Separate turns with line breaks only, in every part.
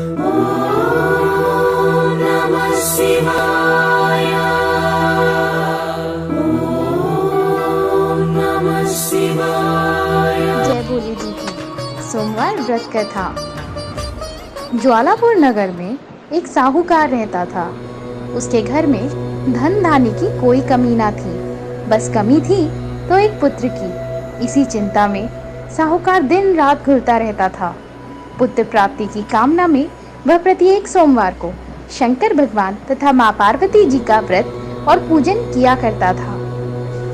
ॐ नमः शिवाय। ॐ नमः शिवाय।
जय भोले जी की सोमवार व्रत कथा। ज्वालापुर नगर में एक साहूकार रहता था। उसके घर में धन धान्य की कोई कमी ना थी, बस कमी थी तो एक पुत्र की। इसी चिंता में साहूकार दिन रात घुलता रहता था। पुत्र प्राप्ति की कामना में वह प्रत्येक सोमवार को शंकर भगवान तथा माँ पार्वती जी का व्रत और पूजन किया करता था।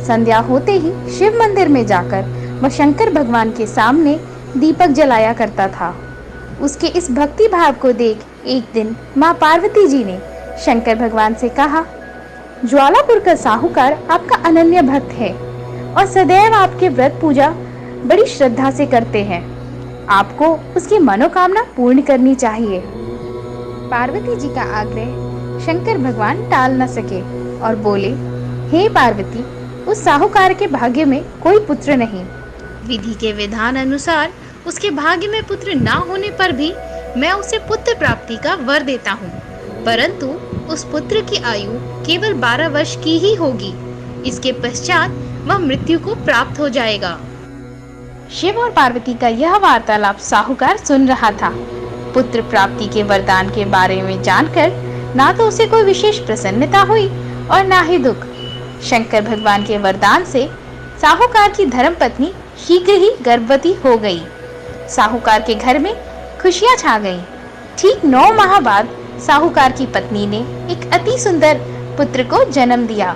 संध्या होते ही शिव मंदिर में जाकर वह शंकर भगवान के सामने दीपक जलाया करता था। उसके इस भक्ति भाव को देख एक दिन माँ पार्वती जी ने शंकर भगवान से कहा, ज्वालापुर का साहूकार आपका अनन्य भक्त है और सदैव आपके व्रत पूजा बड़ी श्रद्धा से करते हैं। आपको उसकी मनोकामना पूर्ण करनी चाहिए। पार्वती जी का आग्रह शंकर भगवान टाल न सके और बोले, हे पार्वती, उस साहूकार के भाग्य में कोई पुत्र नहीं। विधि के विधान अनुसार उसके भाग्य में पुत्र ना होने पर भी मैं उसे पुत्र प्राप्ति का वर देता हूँ, परंतु उस पुत्र की आयु केवल 12 वर्ष की ही होगी। इसके पश्चात वह मृत्यु को प्राप्त हो जाएगा। शिव और पार्वती का यह वार्तालाप साहूकार सुन रहा था। पुत्र प्राप्ति के वरदान के बारे में जानकर ना तो उसे कोई विशेष प्रसन्नता हुई और ना ही दुख। शंकर भगवान के वरदान से साहूकार की धर्मपत्नी शीघ्र ही गर्भवती हो गई। साहूकार के घर में खुशियां छा गईं। ठीक 9 माह बाद साहूकार की पत्नी ने एक अति सुंदर पुत्र को जन्म दिया।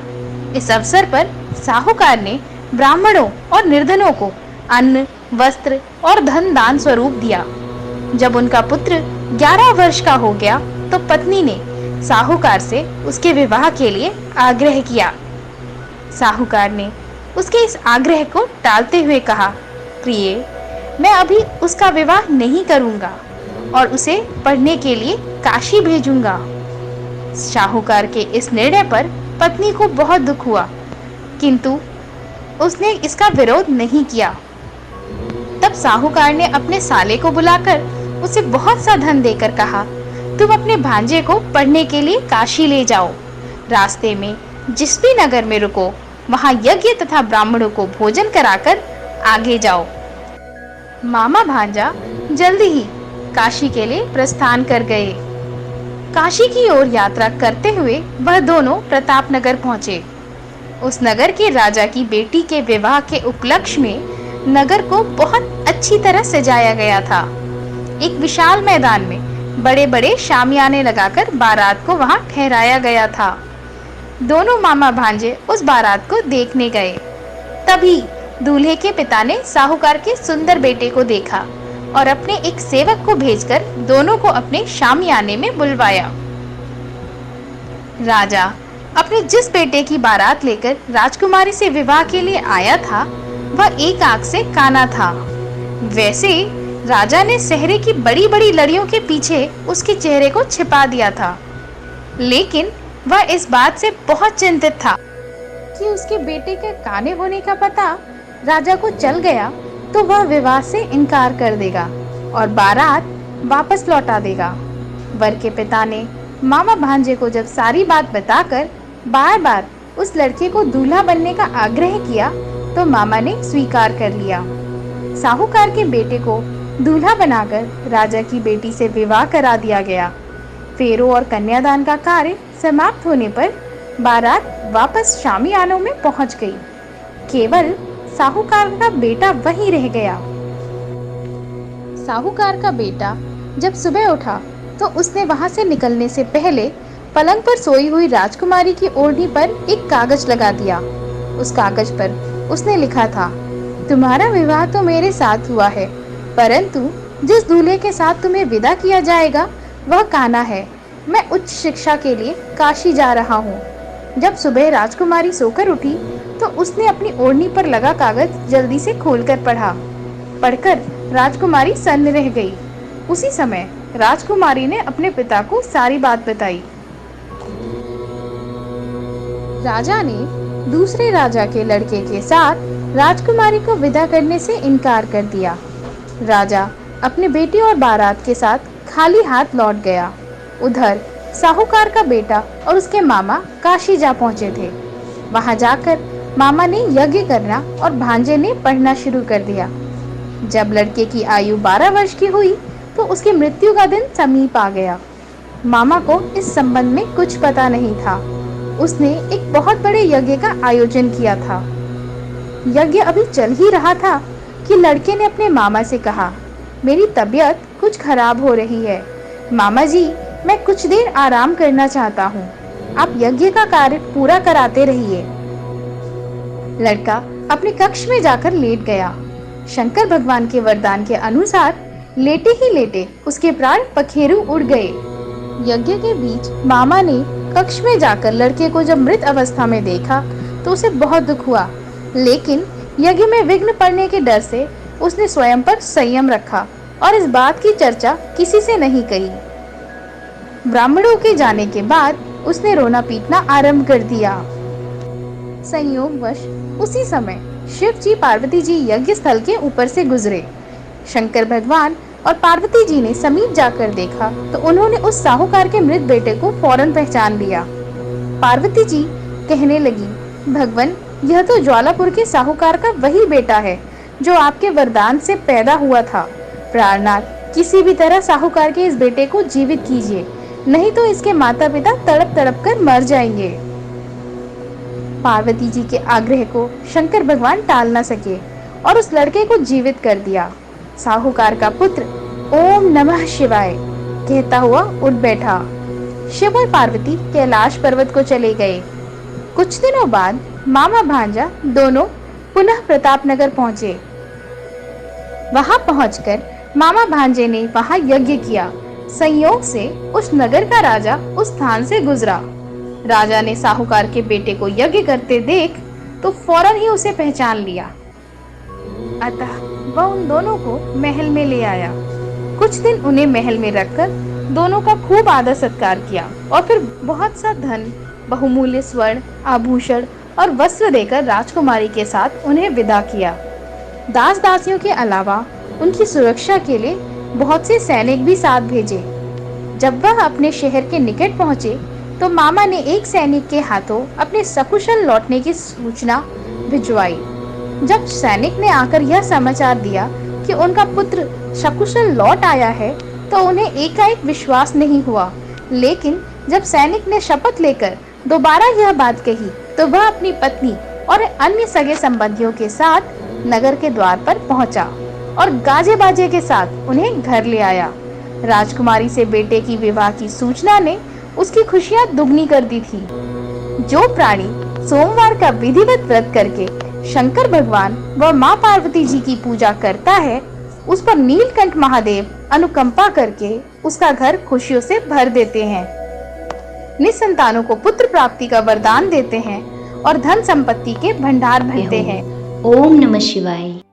इस अवसर पर साहूकार ने ब्राह्मणों और निर्धनों को अन्न, वस्त्र और धन दान स्वरूप दिया। जब उनका पुत्र 11 वर्ष का हो गया तो पत्नी ने साहूकार से उसके विवाह के लिए आग्रह किया। साहूकार ने उसके इस आग्रह को टालते हुए कहा, प्रिय, मैं अभी उसका विवाह नहीं करूंगा और उसे पढ़ने के लिए काशी भेजूंगा। साहूकार के इस निर्णय पर पत्नी को बहुत दुख हुआ, किंतु उसने इसका विरोध नहीं किया। तब साहूकार ने अपने साले को बुलाकर उसे बहुत सा धन देकर कहा, तुम अपने भांजे को पढ़ने के लिए काशी ले जाओ। रास्ते में जिस भी नगर में रुको वहां यज्ञ तथा ब्राह्मणों को भोजन कराकर आगे जाओ। मामा भांजा जल्दी ही काशी के लिए प्रस्थान कर गए। काशी की ओर यात्रा करते हुए वह दोनों प्रतापनगर पहुंचे। उस नगर के राजा की बेटी के विवाह के उपलक्ष्य में नगर को बहुत अच्छी तरह सजाया गया था। एक विशाल मैदान में बड़े बड़े शामियाने लगाकर बारात को वहां ठहराया गया था। दोनों मामा भांजे उस बारात को देखने गए। तभी दूल्हे के पिता ने साहूकार के सुंदर बेटे को देखा और अपने एक सेवक को भेजकर दोनों को अपने शामियाने में बुलवाया। राजा अपने जिस बेटे की बारात लेकर राजकुमारी से विवाह के लिए आया था वह एक आंख से काना था। वैसे राजा ने सहरे की बड़ी बड़ी लड़ियों के पीछे उसके चेहरे को छिपा दिया था, लेकिन वह इस बात से बहुत चिंतित था कि उसके बेटे के काने होने का पता राजा को चल गया तो वह विवाह से इनकार कर देगा और बारात वापस लौटा देगा। वर के पिता ने मामा भांजे को जब सारी बात बताकर बार बार उस लड़के को दूल्हा बनने का आग्रह किया तो मामा ने स्वीकार कर लिया। साहूकार के बेटे को दूल्हा बनाकर राजा की बेटी से विवाह करा दिया गया। फेरों और कन्यादान का कार्य समाप्त होने पर बारात वापस शामियानों में पहुंच गई। केवल साहूकार का बेटा वहीं रह गया। साहूकार का बेटा जब सुबह उठा तो उसने वहां से निकलने से पहले पलंग पर सोई हुई राजकुमारी की ओढ़नी पर एक कागज लगा दिया। उस कागज पर उसने लिखा था, तुम्हारा विवाह तो मेरे साथ हुआ है, परंतु जिस दूल्हे के साथ तुम्हें विदा किया जाएगा वह काना है। मैं उच्च शिक्षा के लिए काशी जा रहा हूँ। जब सुबह राजकुमारी सोकर उठी तो उसने अपनी ओढ़नी पर लगा कागज जल्दी से खोलकर पढ़ा। पढ़कर राजकुमारी सन्न रह गई। उसी समय राजकुमारी ने अपने पिता को सारी बात बताई। राजा ने दूसरे राजा के लड़के के साथ राजकुमारी को विदा करने से इनकार कर दिया। राजा अपने बेटे और बारात के साथ खाली हाथ लौट गया। उधर साहूकार का बेटा और उसके मामा काशी जा पहुंचे थे। वहां जाकर मामा ने यज्ञ करना और भांजे ने पढ़ना शुरू कर दिया। जब लड़के की आयु 12 वर्ष की हुई तो उसकी मृत्यु का दिन समीप आ गया। मामा को इस संबंध में कुछ पता नहीं था। उसने एक बहुत बड़े यज्ञ का आयोजन किया था। यज्ञ अभी चल ही रहा था कि लड़के ने अपने मामा से कहा, मेरी तबीयत कुछ खराब हो रही है। मामा जी, मैं कुछ देर आराम करना चाहता हूँ। आप यज्ञ का कार्य पूरा कराते रहिए। लड़का अपने कक्ष में जाकर लेट गया। शंकर भगवान के वरदान के अनुसार लेटे ही लेटे उसके प्राण पखेरु उड़ गए। यज्ञ के बीच मामा ने कक्ष में जाकर लड़के को जब मृत अवस्था में देखा तो उसे बहुत दुख हुआ, लेकिन यज्ञ में विघ्न पड़ने के डर से उसने स्वयं पर संयम रखा और इस बात की चर्चा किसी से नहीं करी। ब्राह्मणों के जाने के बाद उसने रोना पीटना आरंभ कर दिया। संयोगवश उसी समय शिव जी पार्वती जी यज्ञ स्थल के ऊपर से गुजरे। शंकर भगवान और पार्वती जी ने समीप जाकर देखा तो उन्होंने उस साहूकार के मृत बेटे को फौरन पहचान लिया। पार्वती जी कहने लगी, भगवान, यह तो ज्वालापुर के साहूकार का वही बेटा है जो आपके वरदान से पैदा हुआ था। प्राणनाथ, किसी भी तरह साहूकार के इस बेटे को जीवित कीजिए, नहीं तो इसके माता पिता तड़प तड़प कर मर जाएंगे। पार्वती जी के आग्रह को शंकर भगवान टाल न सके और उस लड़के को जीवित कर दिया। साहूकार का पुत्र ओम नमः शिवाय कहता हुआ उठ बैठा। शिव और पार्वती कैलाश पर्वत को चले गए। कुछ दिनों बाद मामा भांजा दोनों पुनः प्रतापनगर पहुंचे। वहां पहुंचकर मामा भांजे ने वहां यज्ञ किया। संयोग से उस नगर का राजा उस स्थान से गुजरा। राजा ने साहूकार के बेटे को यज्ञ करते देख तो फौरन ही उसे पहचान लिया। अतः वह उन दोनों को महल में ले आया। कुछ दिन उन्हें महल में रखकर दोनों का खूब आदर सत्कार किया और फिर बहुत सा धन, बहुमूल्य स्वर्ण आभूषण और वस्त्र देकर राजकुमारी के साथ उन्हें विदा किया। दास दासियों के अलावा उनकी सुरक्षा के लिए बहुत से सैनिक भी साथ भेजे। जब वह अपने शहर के निकट पहुंचे तो मामा ने एक सैनिक के हाथों अपने सकुशल लौटने की सूचना भिजवाई। जब सैनिक ने आकर यह समाचार दिया कि उनका पुत्र सकुशल लौट आया है तो उन्हें एकाएक विश्वास नहीं हुआ, लेकिन जब सैनिक ने शपथ लेकर दोबारा यह बात कही तो वह अपनी पत्नी और अन्य सगे संबंधियों के साथ नगर के द्वार पर पहुंचा और गाजे बाजे के साथ उन्हें घर ले आया। राजकुमारी से बेटे की विवाह की सूचना ने उसकी खुशियां दुगनी कर दी थी। जो प्राणी सोमवार का विधिवत व्रत करके शंकर भगवान व माँ पार्वती जी की पूजा करता है, उस पर नीलकंठ महादेव अनुकंपा करके उसका घर खुशियों से भर देते हैं, निसंतानों को पुत्र प्राप्ति का वरदान देते हैं और धन संपत्ति के भंडार भरते हैं।
ओम नमः शिवाय।